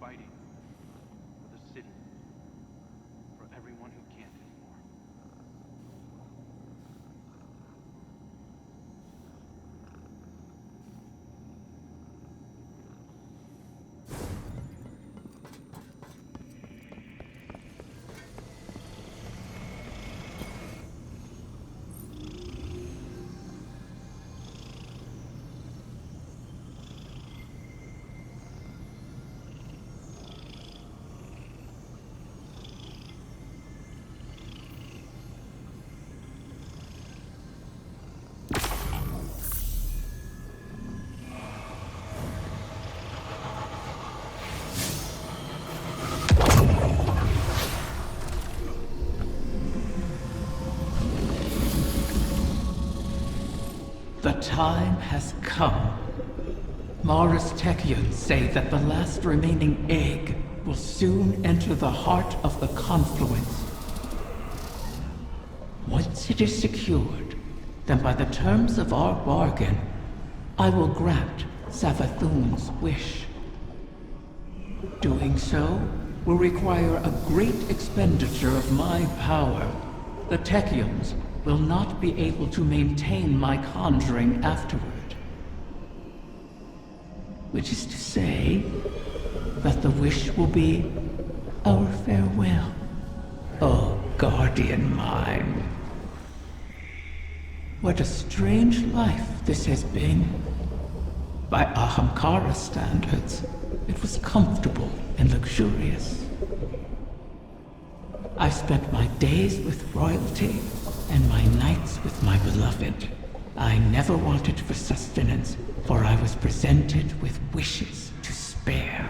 fighting for the city, for everyone who can't anymore. The time has come. Mars Techians say that the last remaining egg will soon enter the heart of the confluence. Once it is secured, then by the terms of our bargain, I will grant Savathun's wish. Doing so will require a great expenditure of my power. The Techians will not be able to maintain my conjuring afterward. Which is to say, that the wish will be our farewell. Oh, guardian mine. What a strange life this has been. By Ahamkara standards, it was comfortable and luxurious. I spent my days with royalty and my nights with my beloved. I never wanted for sustenance, for I was presented with wishes to spare.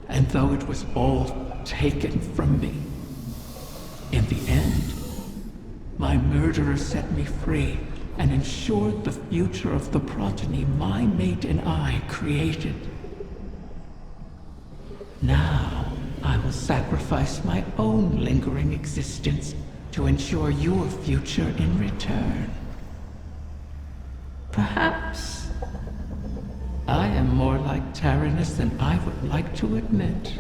And though it was all taken from me, in the end, my murderer set me free and ensured the future of the progeny my mate and I created. Now, I will sacrifice my own lingering existence to ensure your future in return. Perhaps I am more like Taranis than I would like to admit.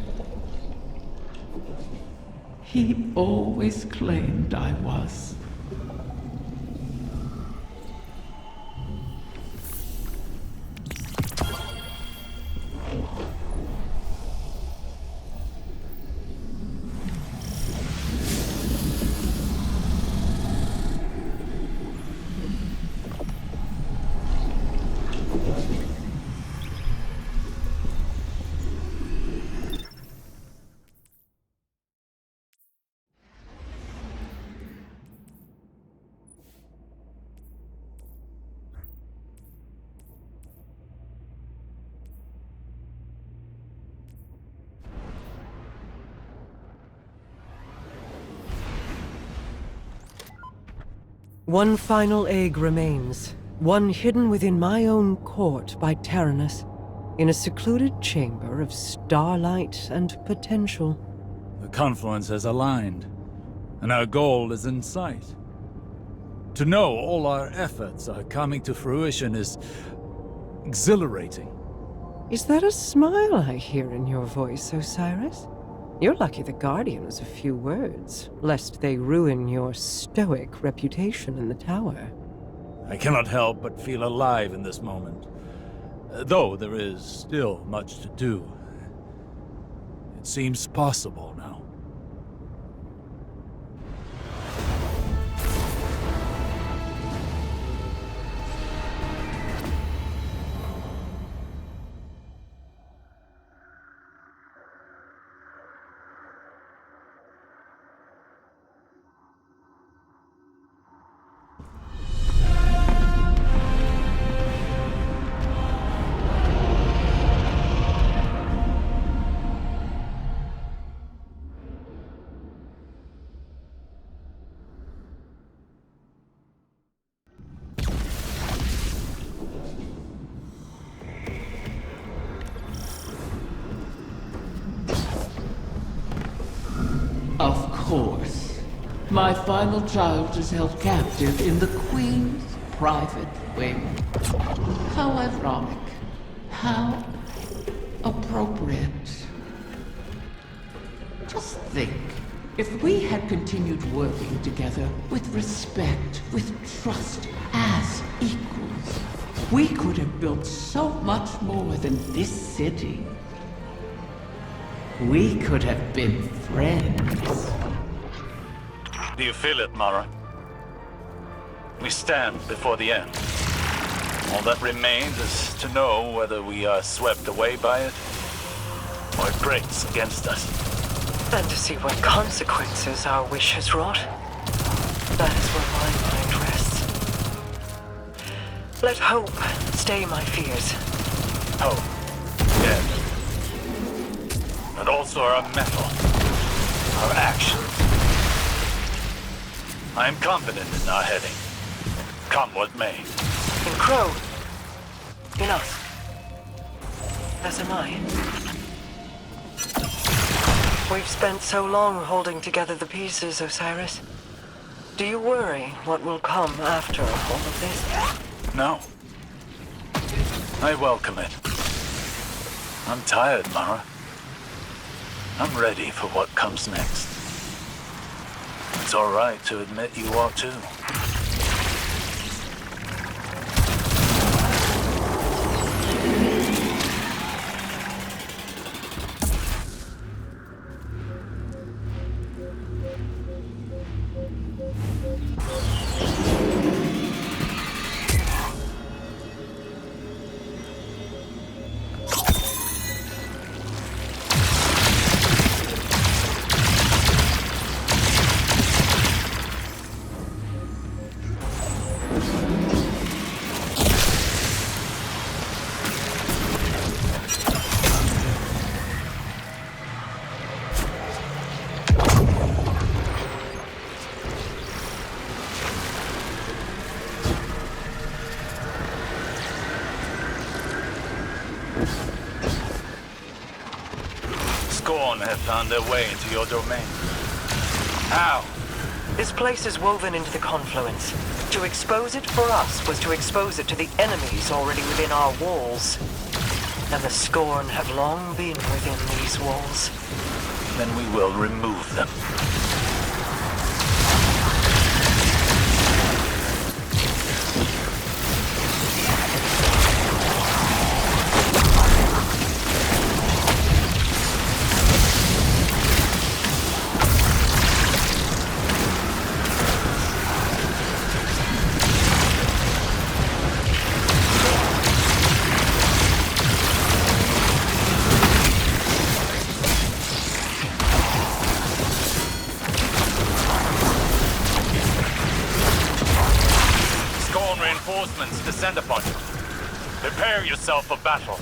He always claimed I was. One final egg remains, one hidden within my own court by Taranis, in a secluded chamber of starlight and potential. The confluence has aligned, and our goal is in sight. To know all our efforts are coming to fruition is exhilarating. Is that a smile I hear in your voice, Osiris? You're lucky the Guardian was a few words, lest they ruin your stoic reputation in the tower. I cannot help but feel alive in this moment. Though there is still much to do. It seems possible now. Of course. My final child is held captive in the Queen's private wing. How ironic. How appropriate. Just think, if we had continued working together with respect, with trust, as equals, we could have built so much more than this city. We could have been friends. Do you feel it, Mara? We stand before the end. All that remains is to know whether we are swept away by it, or it breaks against us. And to see what consequences our wish has wrought. That is where my mind rests. Let hope stay my fears. Hope. Dead. But also our mettle. Our actions. I am confident in our heading. Come what may. In Crow. In us. As am I. We've spent so long holding together the pieces, Osiris. Do you worry what will come after all of this? No. I welcome it. I'm tired, Mara. I'm ready for what comes next. It's all right to admit you are too. Scorn have found their way into your domain. How? This place is woven into the confluence. To expose it for us was to expose it to the enemies already within our walls. And the Scorn have long been within these walls. Then we will remove them. Reinforcements descend upon you. Prepare yourself for battle.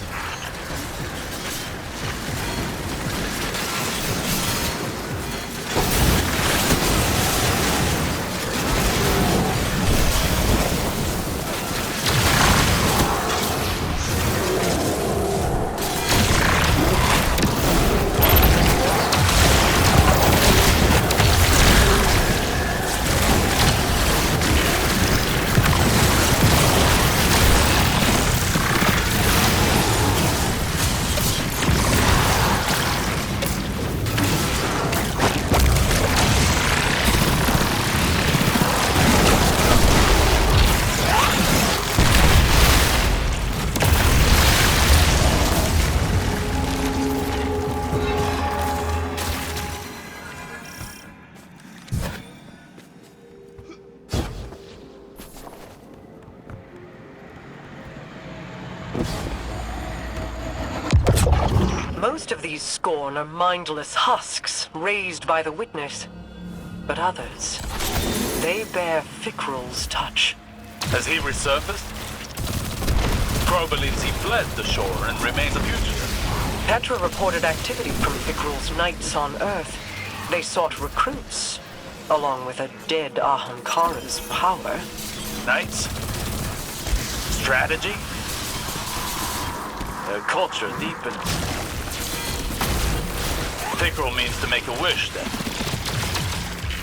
Most of these Scorn are mindless husks raised by the Witness. But others, they bear Fikrul's touch. Has he resurfaced? Crow believes he fled the shore and remains a fugitive. Petra reported activity from Fikrul's knights on Earth. They sought recruits, along with a dead Ahamkara's power. Knights? Strategy? Their culture deepens. Fikrul means to make a wish, then.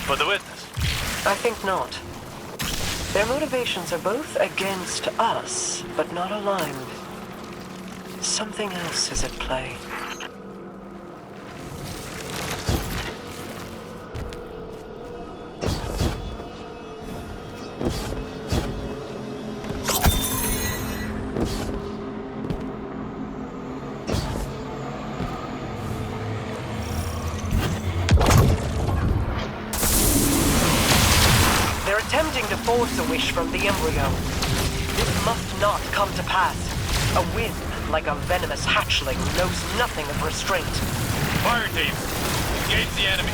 For the Witness? I think not. Their motivations are both against us, but not aligned. something else is at play. They're attempting to force a wish from the embryo. This must not come to pass. A whim, like a venomous hatchling, knows nothing of restraint. Fire team, engage the enemy.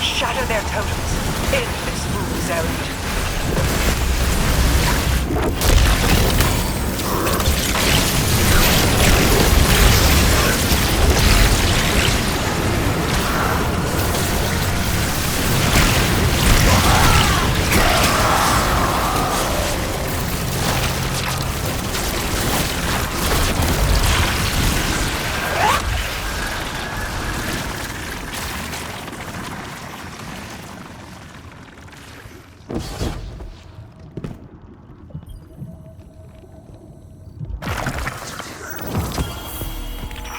Shatter their totems. End this fool's errand.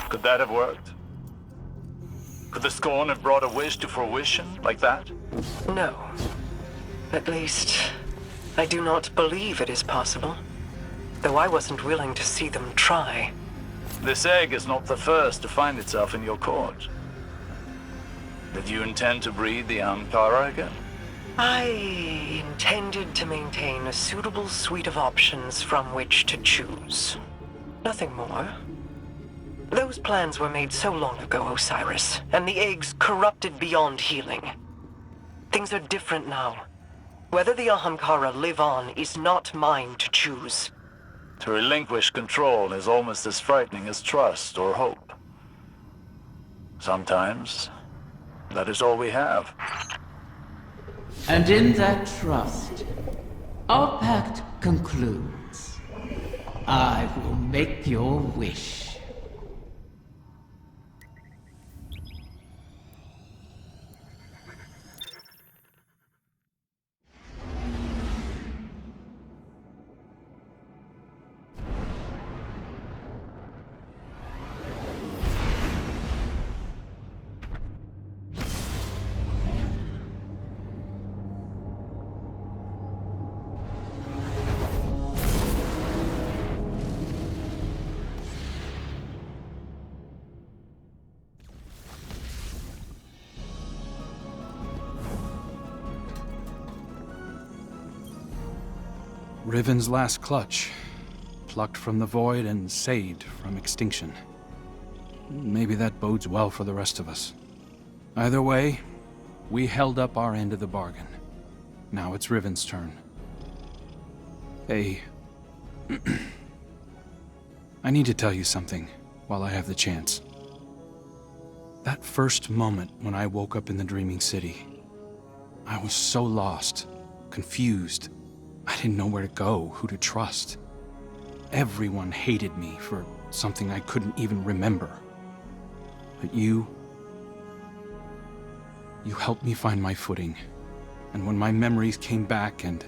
Could that have worked? Could the Scorn have brought a wish to fruition like that? No. At least, I do not believe it is possible. Though I wasn't willing to see them try. This egg is not the first to find itself in your court. Did you intend to breed the Ahamkara again? I intended to maintain a suitable suite of options from which to choose. Nothing more. Those plans were made so long ago, Osiris, and the eggs corrupted beyond healing. Things are different now. Whether the Ahamkara live on is not mine to choose. To relinquish control is almost as frightening as trust or hope. Sometimes, that is all we have. And in that trust, our pact concludes. I will make your wish. Riven's last clutch, plucked from the void and saved from extinction. Maybe that bodes well for the rest of us. Either way, we held up our end of the bargain. Now it's Riven's turn. Hey, I need to tell you something while I have the chance. That first moment when I woke up in the Dreaming City, I was so lost, confused. I didn't know where to go, who to trust. Everyone hated me for something I couldn't even remember. But you helped me find my footing. And when my memories came back and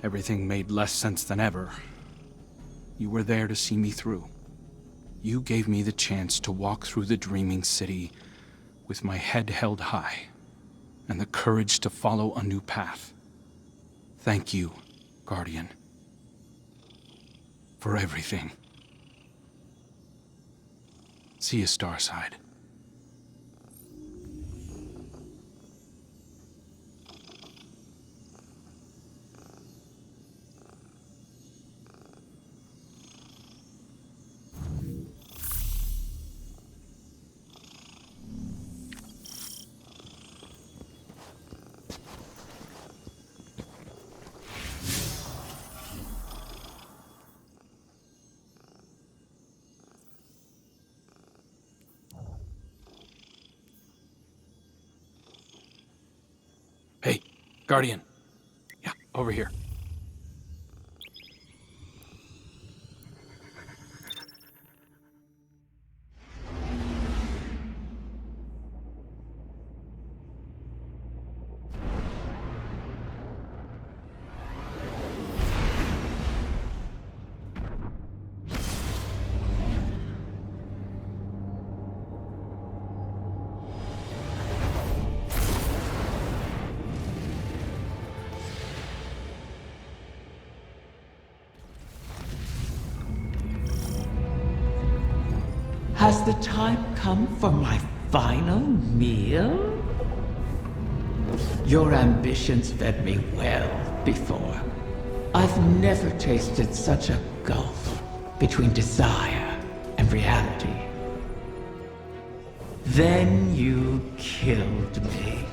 everything made less sense than ever, you were there to see me through. You gave me the chance to walk through the Dreaming City with my head held high and the courage to follow a new path. Thank you, Guardian, for everything. See you, Starside. Hey, Guardian. Yeah, over here. Has the time come for my final meal? Your ambitions fed me well before. I've never tasted such a gulf between desire and reality. Then you killed me.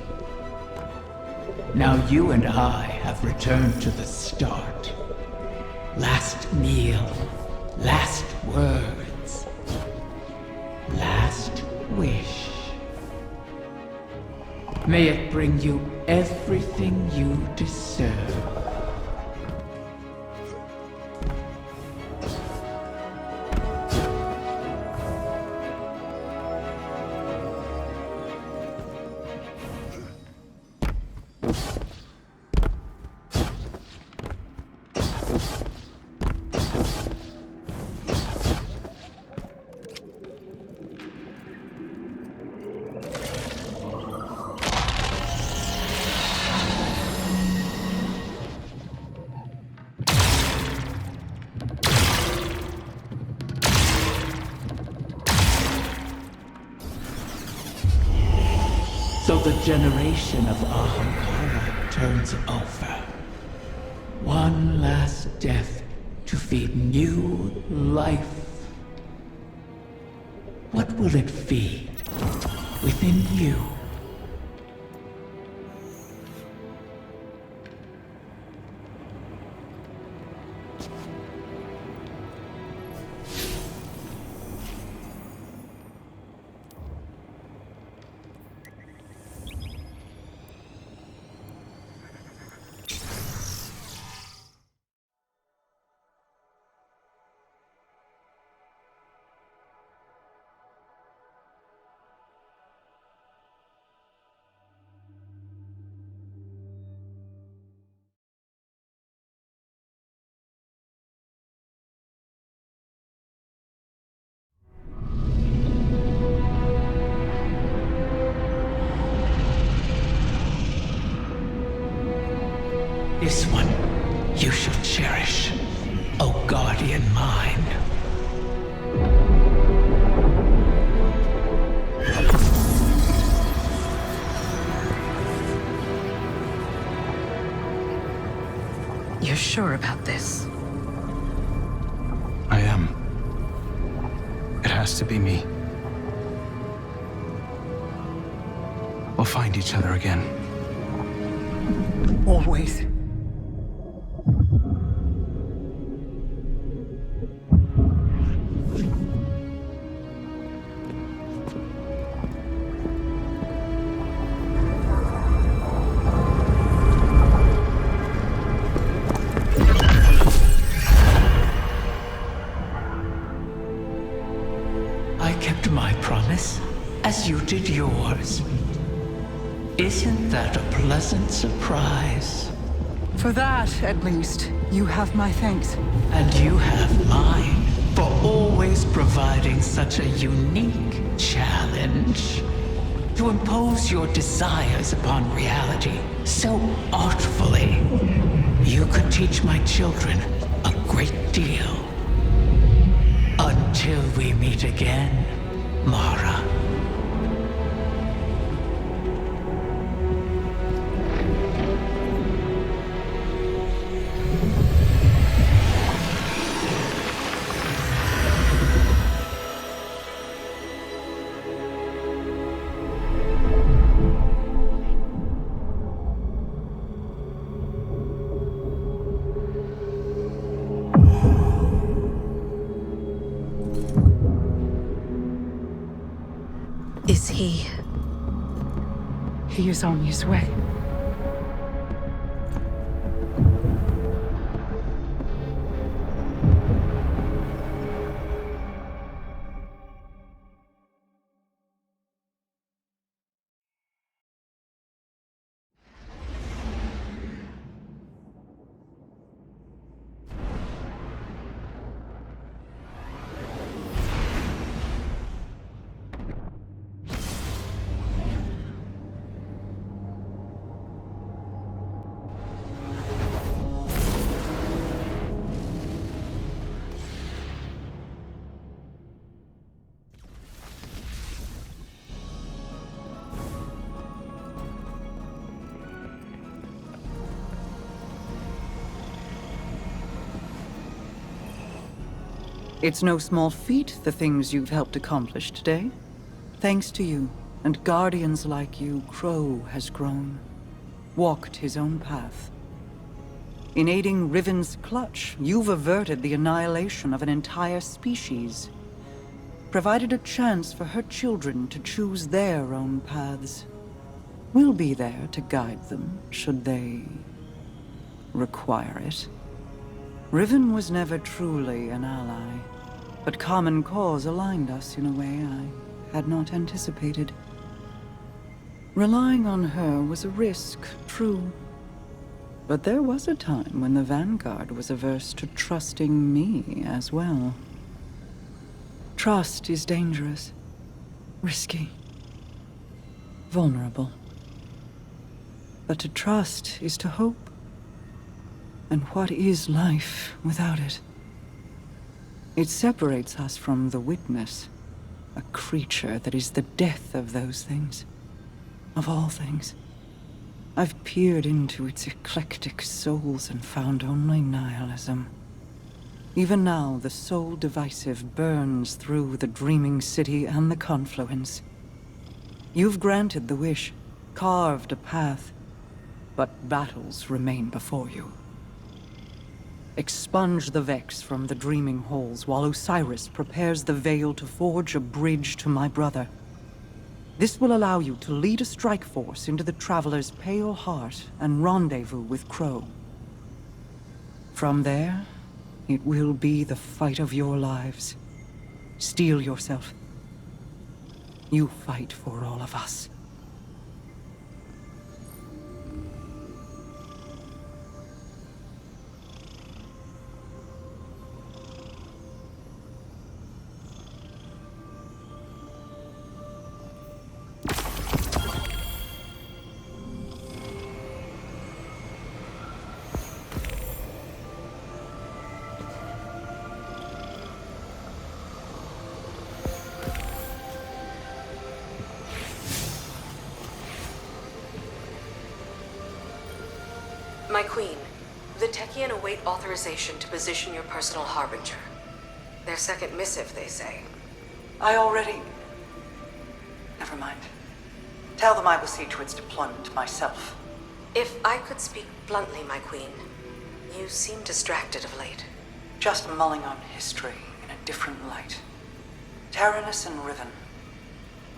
Now you and I have returned to the start. Last meal, last words, last wish. May it bring you everything you deserve. So the generation of Ahamkara turns over. One last death to feed new life. What will it feed within you? This one you shall cherish, O guardian mine. You're sure about this? I am. It has to be me. We'll find each other again. Always. I kept my promise, as you did yours. Isn't that a pleasant surprise? For that, at least, you have my thanks. And you have mine for always providing such a unique challenge. to impose your desires upon reality so artfully. You could teach my children a great deal. Until we meet again, Mara. Is he? He is on his way. It's no small feat, the things you've helped accomplish today. Thanks to you, and guardians like you, Crow has grown. Walked his own path. In aiding Riven's clutch, you've averted the annihilation of an entire species. Provided a chance for her children to choose their own paths. We'll be there to guide them, should they require it. Riven was never truly an ally, but common cause aligned us in a way I had not anticipated. Relying on her was a risk, true. But there was a time when the Vanguard was averse to trusting me as well. Trust is dangerous, risky, vulnerable. But to trust is to hope. And what is life without it? It separates us from the Witness, a creature that is the death of those things, of all things. I've peered into its eclectic souls and found only nihilism. Even now, the soul divisive burns through the Dreaming City and the Confluence. You've granted the wish, carved a path, but battles remain before you. Expunge the Vex from the Dreaming Halls while Osiris prepares the Veil to forge a bridge to my brother. This will allow you to lead a strike force into the Traveler's Pale Heart and rendezvous with Crow. From there, it will be the fight of your lives. Steel yourself. You fight for all of us. My queen, the Techien await authorization to position your personal harbinger. Their second missive, they say. I already... Never mind. Tell them I will see to its deployment myself. If I could speak bluntly, my queen, you seem distracted of late. Just mulling on history in a different light. Taranis and Riven.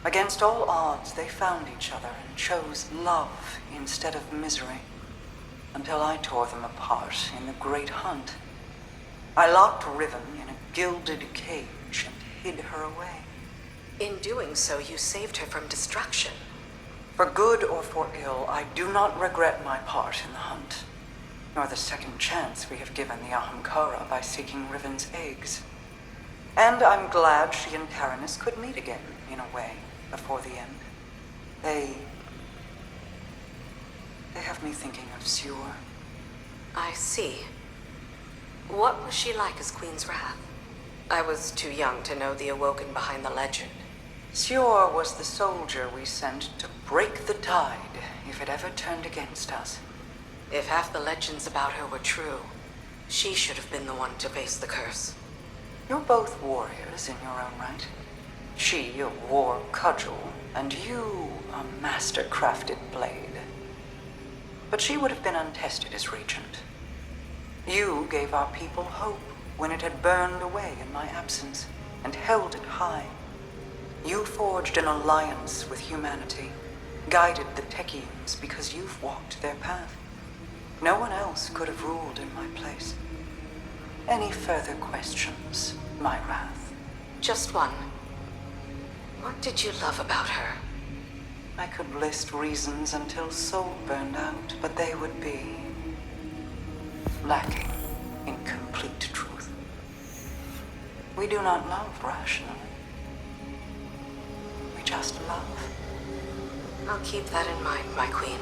Against all odds, they found each other and chose love instead of misery. Until I tore them apart in the Great Hunt. I locked Riven in a gilded cage and hid her away. In doing so, you saved her from destruction. For good or for ill, I do not regret my part in the hunt, nor the second chance we have given the Ahamkara by seeking Riven's eggs. And I'm glad she and Taranis could meet again, in a way, before the end. They have me thinking of Sior. I see. What was she like as Queen's Wrath? I was too young to know the Awoken behind the legend. Sior was the soldier we sent to break the tide if it ever turned against us. If half the legends about her were true, she should have been the one to face the curse. You're both warriors in your own right. She, a war cudgel, and you, a master-crafted blade. But she would have been untested as regent. You gave our people hope when it had burned away in my absence, and held it high. You forged an alliance with humanity, guided the Techeuns because you've walked their path. No one else could have ruled in my place. Any further questions, my Wrath? Just one. What did you love about her? I could list reasons until soul burned out, but they would be lacking in complete truth. We do not love rationally. We just love. I'll keep that in mind, my queen.